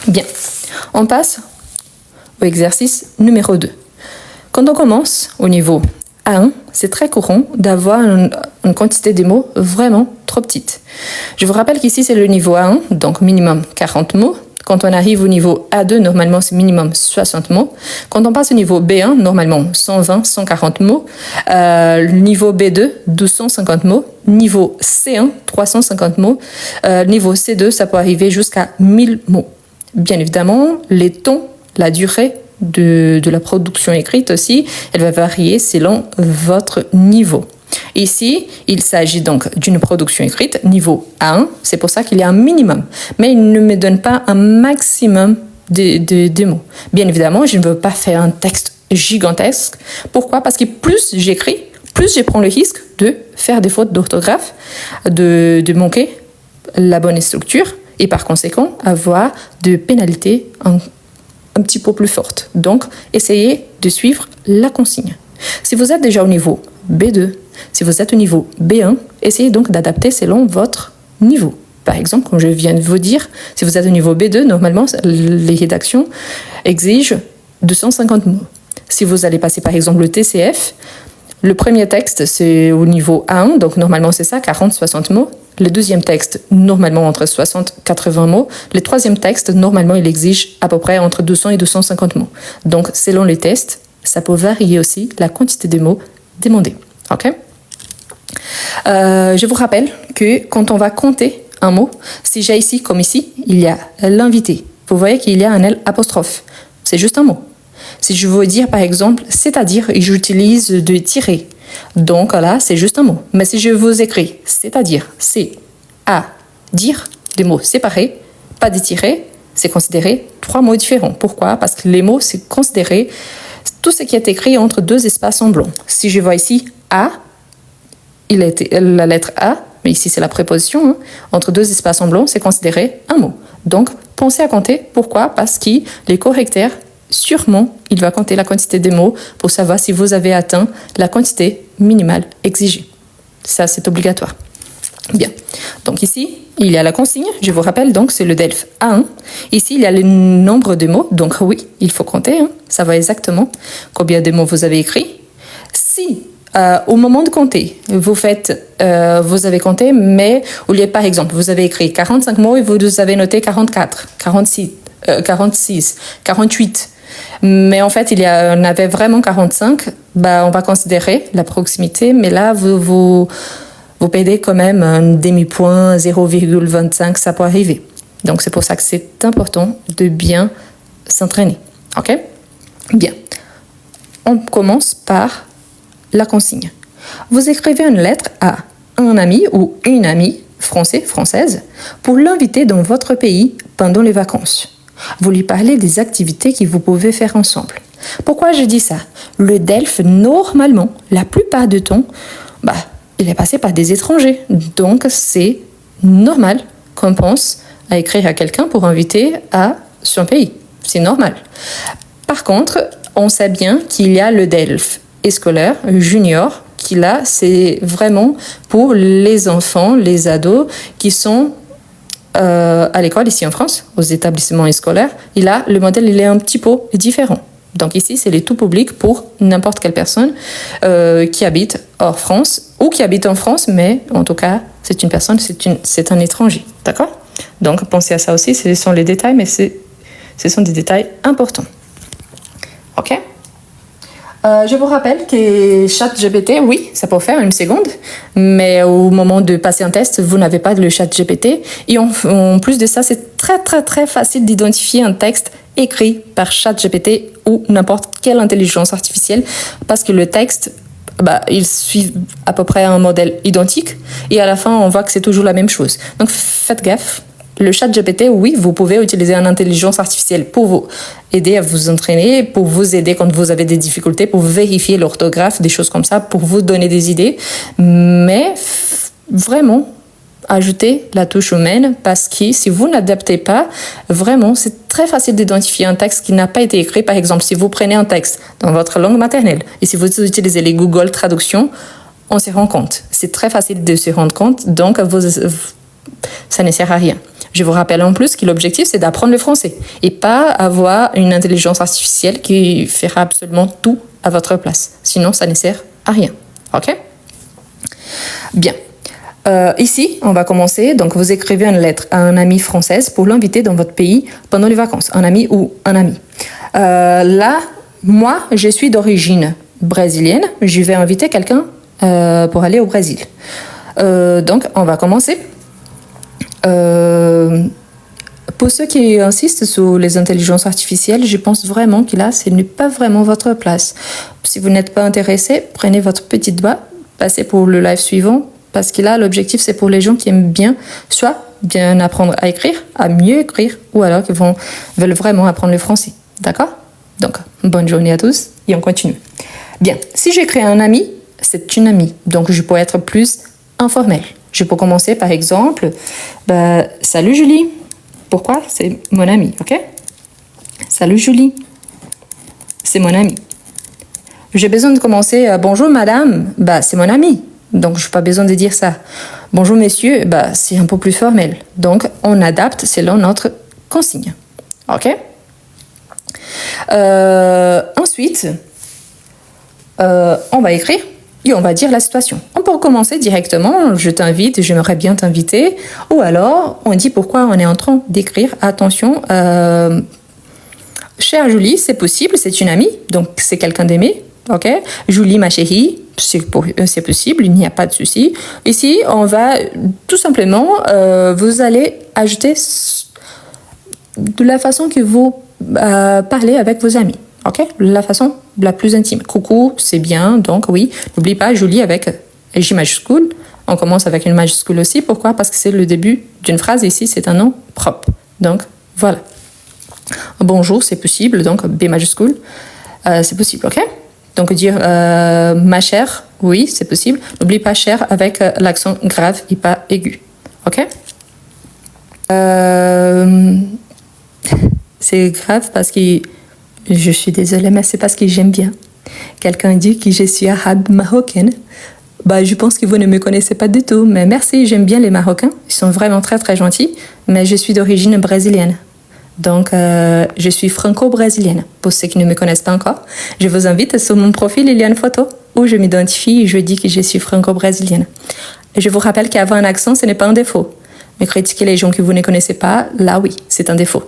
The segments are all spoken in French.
Bien, on passe au exercice numéro 2. Quand on commence au niveau A1, c'est très courant d'avoir une quantité de mots vraiment trop petite. Je vous rappelle qu'ici, c'est le niveau A1, donc minimum 40 mots. Quand on arrive au niveau A2, normalement, c'est minimum 60 mots. Quand on passe au niveau B1, normalement, 120, 140 mots. Niveau B2, 250 mots. Niveau C1, 350 mots. Niveau C2, ça peut arriver jusqu'à 1000 mots. Bien évidemment, les tons, la durée de la production écrite aussi, elle va varier selon votre niveau. Ici, il s'agit donc d'une production écrite niveau A1, c'est pour ça qu'il y a un minimum. Mais il ne me donne pas un maximum de mots. Bien évidemment, je ne veux pas faire un texte gigantesque. Pourquoi? Parce que plus j'écris, plus je prends le risque de faire des fautes d'orthographe, de manquer la bonne structure et par conséquent avoir des pénalités un petit peu plus fortes. Donc, essayez de suivre la consigne. Si vous êtes déjà au niveau B2, si vous êtes au niveau B1, essayez donc d'adapter selon votre niveau. Par exemple, comme je viens de vous dire, si vous êtes au niveau B2, normalement, les rédactions exigent 250 mots. Si vous allez passer par exemple le TCF, le premier texte, c'est au niveau A1, donc normalement c'est ça, 40-60 mots. Le deuxième texte, normalement entre 60-80 mots. Le troisième texte, normalement, il exige à peu près entre 200 et 250 mots. Donc, selon les tests, ça peut varier aussi la quantité de mots demandés. Ok? Je vous rappelle que quand on va compter un mot, si j'ai ici, comme ici, il y a l'invité. Vous voyez qu'il y a un L apostrophe. C'est juste un mot. Si je veux dire, par exemple, c'est-à-dire, j'utilise de tirer. Donc là, c'est juste un mot. Mais si je vous écris, c'est-à-dire, c'est à dire, des mots séparés, pas de tirer, c'est considéré 3 mots différents. Pourquoi? Parce que les mots, c'est considéré tout ce qui est écrit entre 2 espaces en blanc. Si je vois ici A, il est la lettre A, mais ici c'est la préposition, entre 2 espaces en blanc, c'est considéré un mot. Donc, pensez à compter. Pourquoi? Parce que les correcteurs, sûrement, il va compter la quantité de mots pour savoir si vous avez atteint la quantité minimale exigée. Ça, c'est obligatoire. Bien. Donc ici, il y a la consigne. Je vous rappelle, donc, c'est le DELF A1. Ici, il y a le nombre de mots. Donc oui, il faut compter. Ça va exactement combien de mots vous avez écrits. Si, au moment de compter, vous avez compté, mais au lieu, par exemple, vous avez écrit 45 mots et vous avez noté 44, 46, 48. Mais en fait, on avait vraiment 45. On va considérer la proximité, mais là, vous perdez quand même un demi-point, 0,25, ça peut arriver. Donc, c'est pour ça que c'est important de bien s'entraîner. OK? Bien. On commence par la consigne. Vous écrivez une lettre à un ami ou une amie français, française, pour l'inviter dans votre pays pendant les vacances. Vous lui parlez des activités que vous pouvez faire ensemble. Pourquoi je dis ça? Le DELF, normalement, la plupart du temps, il est passé par des étrangers. Donc, c'est normal qu'on pense à écrire à quelqu'un pour inviter à son pays. C'est normal. Par contre, on sait bien qu'il y a le DELF scolaire, junior, qui là, c'est vraiment pour les enfants, les ados qui sont à l'école ici en France, aux établissements scolaires. Et là, le modèle, il est un petit peu différent. Donc ici, c'est les tout publics pour n'importe quelle personne qui habite hors France ou qui habite en France, mais en tout cas, c'est une personne, c'est un étranger. D'accord? Donc, pensez à ça aussi. Ce sont les détails, mais ce sont des détails importants. OK? Je vous rappelle que ChatGPT, oui, ça peut faire une seconde, mais au moment de passer un test, vous n'avez pas le ChatGPT. Et en plus de ça, c'est très, très, très facile d'identifier un texte écrit par ChatGPT ou n'importe quelle intelligence artificielle, parce que le texte, il suit à peu près un modèle identique, et à la fin, on voit que c'est toujours la même chose. Donc, faites gaffe. Le ChatGPT, oui, vous pouvez utiliser une intelligence artificielle pour vous aider à vous entraîner, pour vous aider quand vous avez des difficultés, pour vérifier l'orthographe, des choses comme ça, pour vous donner des idées. Mais vraiment, ajoutez la touche humaine parce que si vous n'adaptez pas, vraiment, c'est très facile d'identifier un texte qui n'a pas été écrit. Par exemple, si vous prenez un texte dans votre langue maternelle et si vous utilisez les Google Traduction, on se rend compte. C'est très facile de se rendre compte. Donc, ça ne sert à rien. Je vous rappelle en plus que l'objectif, c'est d'apprendre le français et pas avoir une intelligence artificielle qui fera absolument tout à votre place. Sinon, ça ne sert à rien. OK? Bien. Ici, on va commencer. Donc, vous écrivez une lettre à un ami français pour l'inviter dans votre pays pendant les vacances. Un ami ou un ami. Là, moi, je suis d'origine brésilienne. Je vais inviter quelqu'un pour aller au Brésil. Donc, on va commencer. Pour ceux qui insistent sur les intelligences artificielles, je pense vraiment que là, ce n'est pas vraiment votre place. Si vous n'êtes pas intéressé, prenez votre petit doigt, passez pour le live suivant, parce que là, l'objectif, c'est pour les gens qui aiment bien, soit bien apprendre à écrire, à mieux écrire, ou alors qui veulent vraiment apprendre le français. D'accord? Donc, bonne journée à tous, et on continue. Bien, si j'écris un ami, c'est une amie, donc je peux être plus informel. Je peux commencer par exemple, salut Julie. Pourquoi? C'est mon ami, ok? Salut Julie. C'est mon ami. J'ai besoin de commencer, bonjour madame, c'est mon ami. Donc je n'ai pas besoin de dire ça. Bonjour monsieur, c'est un peu plus formel. Donc on adapte selon notre consigne. Ok? Ensuite, on va écrire. Et on va dire la situation. On peut commencer directement, je t'invite, j'aimerais bien t'inviter. Ou alors, on dit pourquoi on est en train d'écrire. Attention, chère Julie, c'est possible, c'est une amie, donc c'est quelqu'un d'aimé. Ok? Julie, ma chérie, c'est possible, il n'y a pas de souci. Ici, on va tout simplement, vous allez ajouter de la façon que vous parlez avec vos amis. Ok, la façon la plus intime. Coucou, c'est bien, donc oui. N'oublie pas, Julie avec J majuscule. On commence avec une majuscule aussi. Pourquoi? Parce que c'est le début d'une phrase. Ici, c'est un nom propre. Donc, voilà. Bonjour, c'est possible. Donc, B majuscule, c'est possible, ok? Donc, dire ma chère, oui, c'est possible. N'oublie pas chère avec l'accent grave et pas aigu. Ok? C'est grave parce que je suis désolée, mais c'est parce que j'aime bien. Quelqu'un dit que je suis arabe marocaine. Je pense que vous ne me connaissez pas du tout, mais merci, j'aime bien les Marocains. Ils sont vraiment très très gentils, mais je suis d'origine brésilienne. Donc, je suis franco-brésilienne. Pour ceux qui ne me connaissent pas encore, je vous invite sur mon profil, il y a une photo où je m'identifie et je dis que je suis franco-brésilienne. Et je vous rappelle qu'avoir un accent, ce n'est pas un défaut. Mais critiquer les gens que vous ne connaissez pas, là oui, c'est un défaut.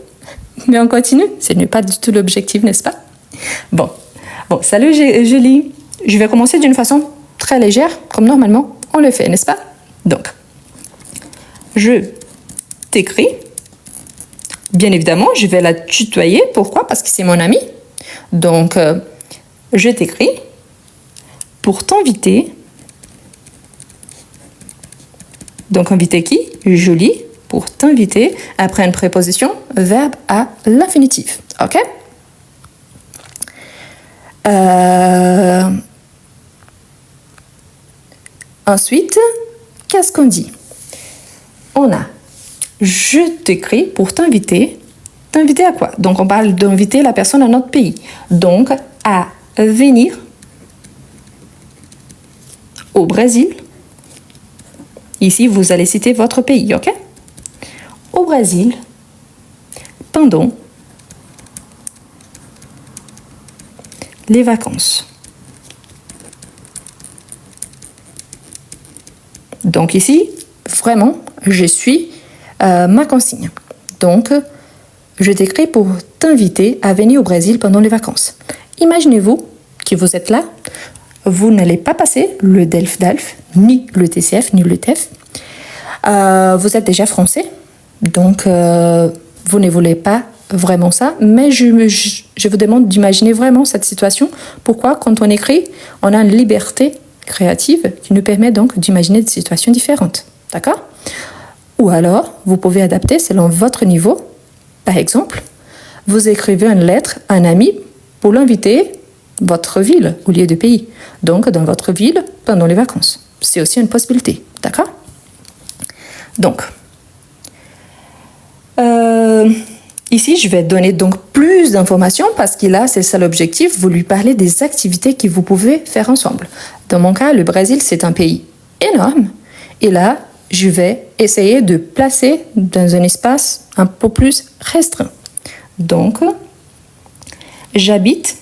Mais on continue, ce n'est pas du tout l'objectif, n'est-ce pas? Bon, salut Julie. Je vais commencer d'une façon très légère, comme normalement on le fait, n'est-ce pas? Donc, je t'écris. Bien évidemment, je vais la tutoyer. Pourquoi? Parce que c'est mon ami. Donc, je t'écris pour t'inviter. Donc, inviter qui? Julie. Pour t'inviter, après une préposition, verbe à l'infinitif. OK? Ensuite, qu'est-ce qu'on dit? On a je t'écris pour t'inviter. T'inviter à quoi? Donc, on parle d'inviter la personne à notre pays. Donc, à venir au Brésil. Ici, vous allez citer votre pays, OK? Au Brésil, pendant les vacances. Donc ici, vraiment, je suis ma consigne. Donc, je t'écris pour t'inviter à venir au Brésil pendant les vacances. Imaginez-vous que vous êtes là, vous n'allez pas passer le DELF-DALF, ni le TCF, ni le TEF. Vous êtes déjà français, donc vous ne voulez pas vraiment ça, mais je vous demande d'imaginer vraiment cette situation. Pourquoi? Quand on écrit, on a une liberté créative qui nous permet donc d'imaginer des situations différentes. D'accord? Ou alors, vous pouvez adapter selon votre niveau. Par exemple, vous écrivez une lettre à un ami pour l'inviter votre ville au lieu de pays. Donc, dans votre ville, pendant les vacances. C'est aussi une possibilité. D'accord? Donc, ici, je vais donner donc plus d'informations parce que là, c'est ça l'objectif. Vous lui parlez des activités que vous pouvez faire ensemble. Dans mon cas, le Brésil, c'est un pays énorme. Et là, je vais essayer de placer dans un espace un peu plus restreint. Donc, j'habite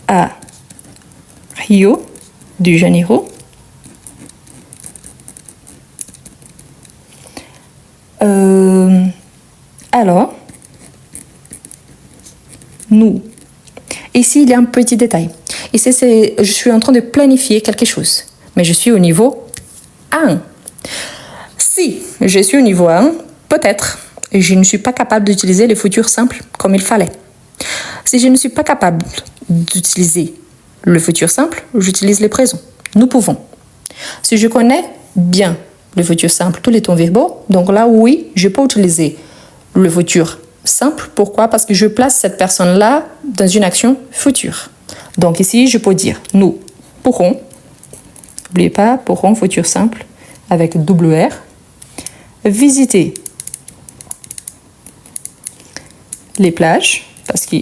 à Rio de Janeiro. Alors, nous. Ici, il y a un petit détail. Ici, je suis en train de planifier quelque chose. Mais je suis au niveau 1. Si je suis au niveau 1, peut-être je ne suis pas capable d'utiliser le futur simple comme il fallait. Si je ne suis pas capable d'utiliser le futur simple, j'utilise le présent. Nous pouvons. Si je connais bien le futur simple, tous les temps verbaux, donc là, oui, je peux utiliser le futur simple. Pourquoi? Parce que je place cette personne-là dans une action future. Donc ici, je peux dire nous pourrons, n'oubliez pas, pourrons, futur simple, avec double R, visiter les plages, parce que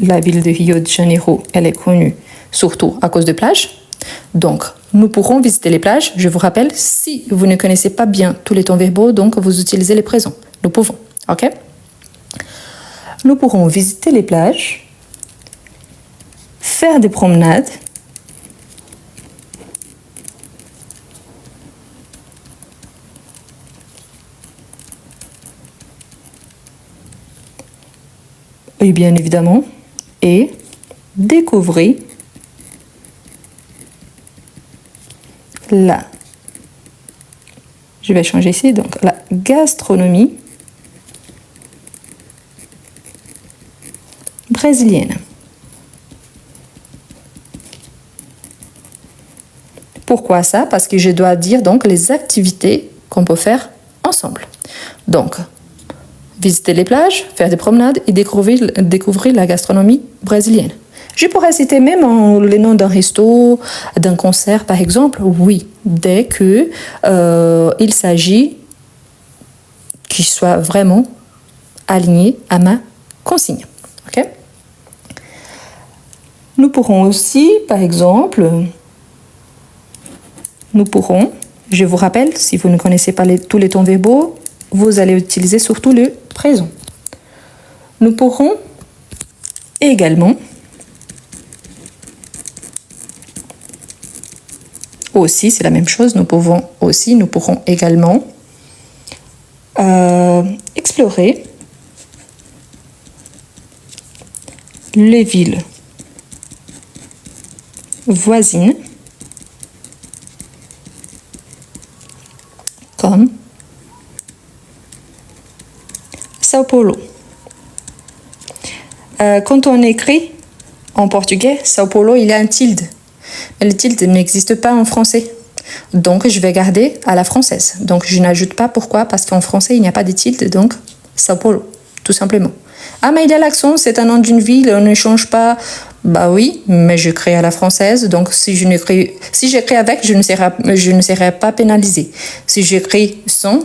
la ville de Rio de Janeiro, elle est connue surtout à cause de plages. Donc, nous pourrons visiter les plages. Je vous rappelle, si vous ne connaissez pas bien tous les temps verbaux, donc vous utilisez les présents. Nous pouvons, ok? Nous pourrons visiter les plages, faire des promenades, et bien évidemment, et découvrir je vais changer ici, donc la gastronomie brésilienne. Pourquoi ça? Parce que je dois dire donc les activités qu'on peut faire ensemble. Donc, visiter les plages, faire des promenades et découvrir la gastronomie brésilienne. Je pourrais citer même les noms d'un resto, d'un concert par exemple, oui, dès que il s'agit qu'il soit vraiment aligné à ma consigne. Okay? Nous pourrons aussi, par exemple, je vous rappelle, si vous ne connaissez pas tous les temps verbaux, vous allez utiliser surtout le présent. Nous pourrons également aussi, c'est la même chose, nous pourrons également explorer les villes voisines comme Sao Paulo. Quand on écrit en portugais, Sao Paulo, il y a un tilde. Mais le tilde n'existe pas en français. Donc, je vais garder à la française. Donc, je n'ajoute pas. Pourquoi? Parce qu'en français, il n'y a pas de tilde. Donc, Sao Paulo, tout simplement. Ah, mais il y a l'accent, c'est un nom d'une ville, on ne change pas. Bah oui, mais je crée à la française. Donc, si j'écris avec, je ne serai pas pénalisée. Si j'écris sans,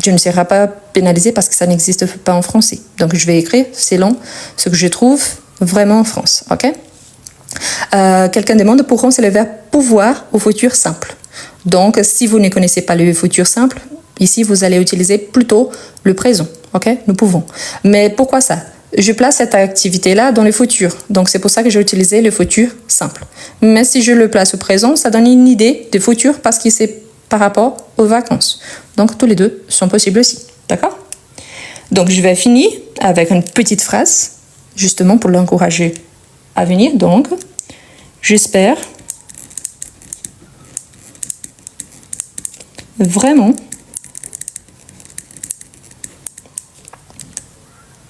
je ne serai pas pénalisée parce que ça n'existe pas en français. Donc, je vais écrire selon ce que je trouve vraiment en France. OK? Quelqu'un demande pourront, c'est le verbe pouvoir au futur simple. Donc, si vous ne connaissez pas le futur simple, ici, vous allez utiliser plutôt le présent. OK? Nous pouvons. Mais pourquoi ça? Je place cette activité-là dans le futur. Donc, c'est pour ça que j'ai utilisé le futur simple. Mais si je le place au présent, ça donne une idée de futur parce que c'est par rapport aux vacances. Donc, tous les deux sont possibles aussi. D'accord? Donc, je vais finir avec une petite phrase, justement pour l'encourager à venir. Donc, j'espère vraiment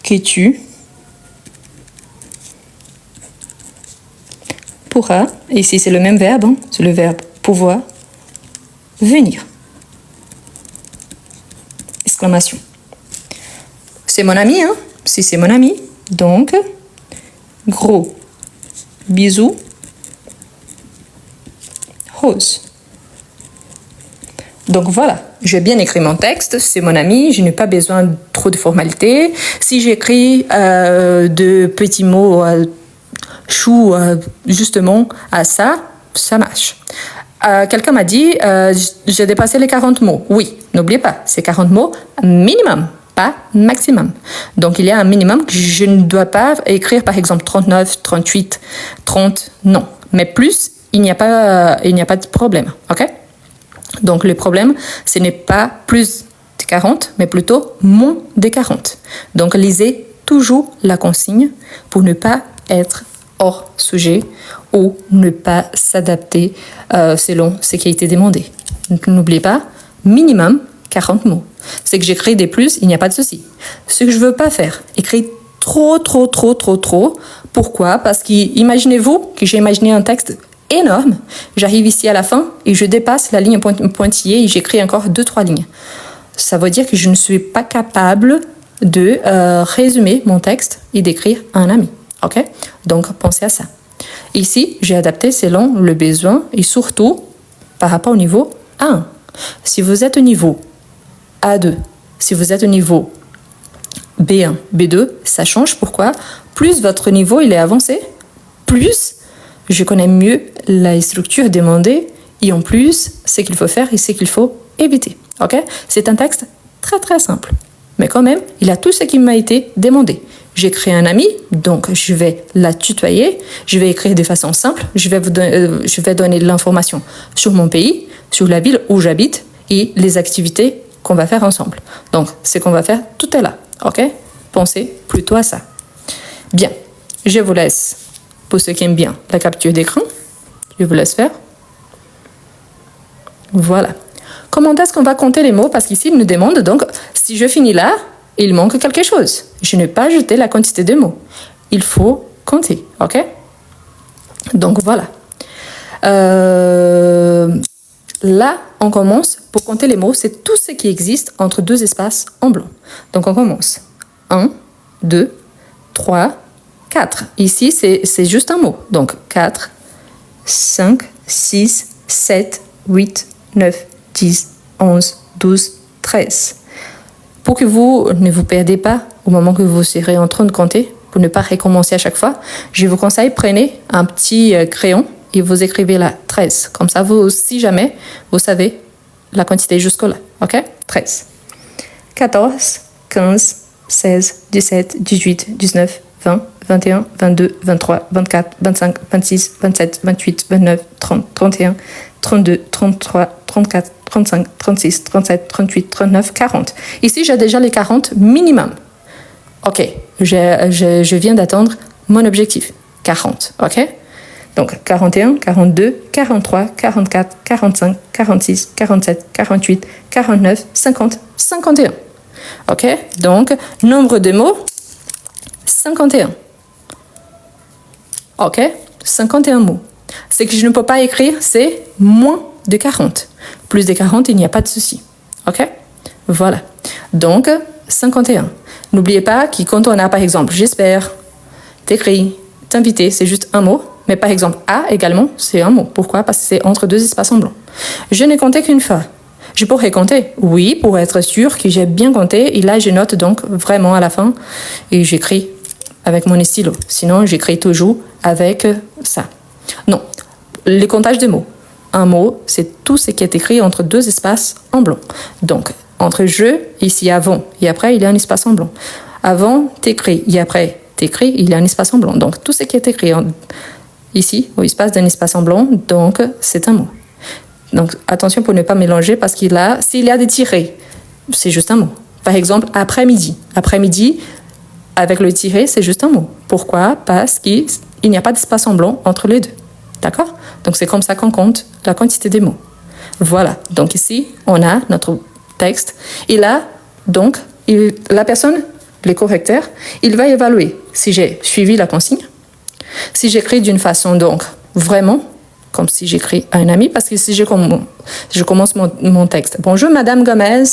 que tu pourras, et ici c'est le même verbe, hein, c'est le verbe pouvoir, venir. Exclamation. C'est mon ami, hein? Si c'est mon ami, donc, gros bisous, Rose. Donc voilà, j'ai bien écrit mon texte, c'est mon ami, je n'ai pas besoin de trop de formalités. Si j'écris de petits mots chou justement à ça, ça marche. Quelqu'un m'a dit, j'ai dépassé les 40 mots. Oui, n'oubliez pas, c'est 40 mots minimum, pas maximum. Donc, il y a un minimum que je ne dois pas écrire, par exemple, 39, 38, 30, non. Mais plus, il n'y a pas de problème, ok? Donc, le problème, ce n'est pas plus de 40, mais plutôt moins de 40. Donc, lisez toujours la consigne pour ne pas être hors sujet ou ne pas s'adapter selon ce qui a été demandé. Donc, n'oubliez pas, minimum 40 mots. C'est que j'écris des plus, il n'y a pas de souci. Ce que je ne veux pas faire, écrire trop. Pourquoi? Parce qu'imaginez-vous que j'ai imaginé un texte énorme, j'arrive ici à la fin et je dépasse la ligne pointillée et j'écris encore 2-3 lignes. Ça veut dire que je ne suis pas capable de résumer mon texte et d'écrire à un ami. Ok? Donc, pensez à ça. Ici, j'ai adapté selon le besoin et surtout par rapport au niveau A1. Si vous êtes au niveau A2, si vous êtes au niveau B1, B2, ça change. Pourquoi? Plus votre niveau il est avancé, plus je connais mieux la structure demandée et en plus ce qu'il faut faire et ce qu'il faut éviter. Ok? C'est un texte très simple. Mais quand même, il a tout ce qui m'a été demandé. J'ai créé un ami, donc je vais la tutoyer, je vais écrire de façon simple, je vais donner de l'information sur mon pays, sur la ville où j'habite et les activités qu'on va faire ensemble. Donc, ce qu'on va faire, tout est là, ok? Pensez plutôt à ça. Bien, je vous laisse, pour ceux qui aiment bien, la capture d'écran. Je vous laisse faire. Voilà. Comment est-ce qu'on va compter les mots? Parce qu'ici, il nous demande, donc, si je finis là, il manque quelque chose. Je n'ai pas jeté la quantité de mots. Il faut compter, ok? Donc, voilà. Là, on commence, pour compter les mots, c'est tout ce qui existe entre deux espaces en blanc. Donc, on commence. 1, 2, 3, 4. Ici, c'est juste un mot. Donc, 4, 5, 6, 7, 8, 9, 10, 11, 12, 13. Pour que vous ne vous perdez pas au moment que vous serez en train de compter, pour ne pas recommencer à chaque fois, je vous conseille, prenez un petit crayon et vous écrivez là 13. Comme ça, vous, si jamais, vous savez la quantité jusque-là. OK? 13. 14, 15, 16, 17, 18, 19, 20, 21, 22, 23, 24, 25, 26, 27, 28, 29, 30, 31, 32, 33, 34, 35, 36, 37, 38, 39, 40. Ici, j'ai déjà les 40 minimum. OK, je viens d'atteindre mon objectif. 40, OK? Donc, 41, 42, 43, 44, 45, 46, 47, 48, 49, 50, 51. OK? Donc, nombre de mots, 51. OK? 51 mots. Ce que je ne peux pas écrire, c'est moins de 40. Plus de 40, il n'y a pas de souci. OK? Voilà. Donc, 51. N'oubliez pas que quand on a, par exemple, j'espère, t'écris, t'inviter, c'est juste un mot. Mais par exemple, A également, c'est un mot. Pourquoi? Parce que c'est entre deux espaces en blanc. Je n'ai compté qu'une fois. Je pourrais compter, oui, pour être sûr que j'ai bien compté. Et là, je note donc vraiment à la fin et j'écris avec mon stylo. Sinon, j'écris toujours avec ça. Non, les comptages de mots. Un mot, c'est tout ce qui est écrit entre deux espaces en blanc. Donc, entre je, ici avant et après, il y a un espace en blanc. Avant, t'écris, et après, t'écris, il y a un espace en blanc. Donc, tout ce qui est écrit ici, au espace d'un espace en blanc, donc, c'est un mot. Donc, attention pour ne pas mélanger parce s'il y a des tirés, c'est juste un mot. Par exemple, après-midi. Après-midi, avec le tiré, c'est juste un mot. Pourquoi? Parce qu'il n'y a pas d'espace en blanc entre les deux. D'accord? Donc, c'est comme ça qu'on compte la quantité des mots. Voilà. Donc, ici, on a notre texte. Et là, donc, la personne, le correcteur, il va évaluer si j'ai suivi la consigne, si j'écris d'une façon, donc, vraiment, comme si j'écris à un ami, parce que si je commence mon texte. Bonjour, Madame Gomez,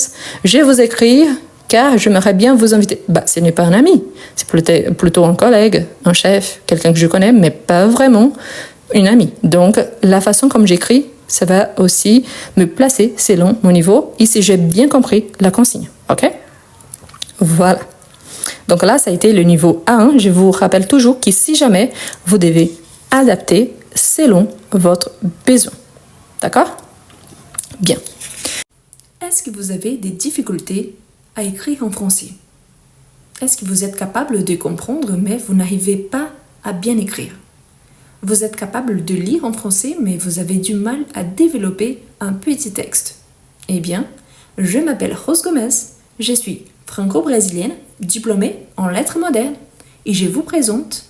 je vous écris car j'aimerais bien vous inviter. Ce n'est pas un ami, c'est plutôt un collègue, un chef, quelqu'un que je connais, mais pas vraiment une amie. Donc, la façon comme j'écris, ça va aussi me placer selon mon niveau et si j'ai bien compris la consigne. OK? Voilà. Donc là, ça a été le niveau A1. Je vous rappelle toujours que si jamais vous devez adapter selon votre besoin. D'accord? Bien. Est-ce que vous avez des difficultés à écrire en français? Est-ce que vous êtes capable de comprendre, mais vous n'arrivez pas à bien écrire? Vous êtes capable de lire en français, mais vous avez du mal à développer un petit texte. Eh bien, je m'appelle Rose Gomez, je suis franco-brésilienne, diplômée en lettres modernes, et je vous présente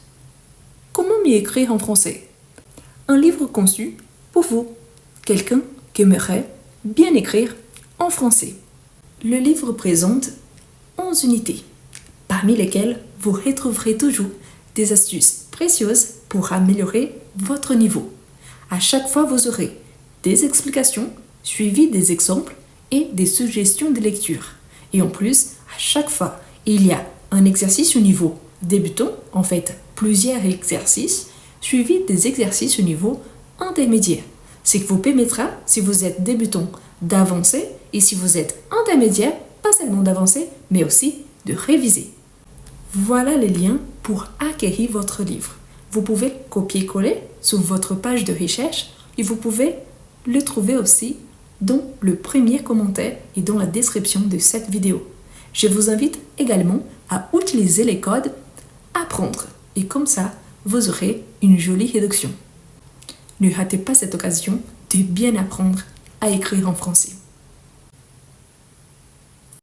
Comment mieux écrire en français? Un livre conçu pour vous, quelqu'un qui aimerait bien écrire en français. Le livre présente 11 unités, parmi lesquelles vous retrouverez toujours des astuces précieuses pour améliorer votre niveau. À chaque fois, vous aurez des explications suivies des exemples et des suggestions de lecture. Et en plus, à chaque fois, il y a un exercice au niveau débutant, en fait plusieurs exercices, suivis des exercices au niveau intermédiaire. Ce qui vous permettra, si vous êtes débutant, d'avancer, et si vous êtes intermédiaire, pas seulement d'avancer, mais aussi de réviser. Voilà les liens pour acquérir votre livre. Vous pouvez copier-coller sur votre page de recherche et vous pouvez le trouver aussi dans le premier commentaire et dans la description de cette vidéo. Je vous invite également à utiliser les codes apprendre et comme ça, vous aurez une jolie réduction. Ne ratez pas cette occasion de bien apprendre à écrire en français.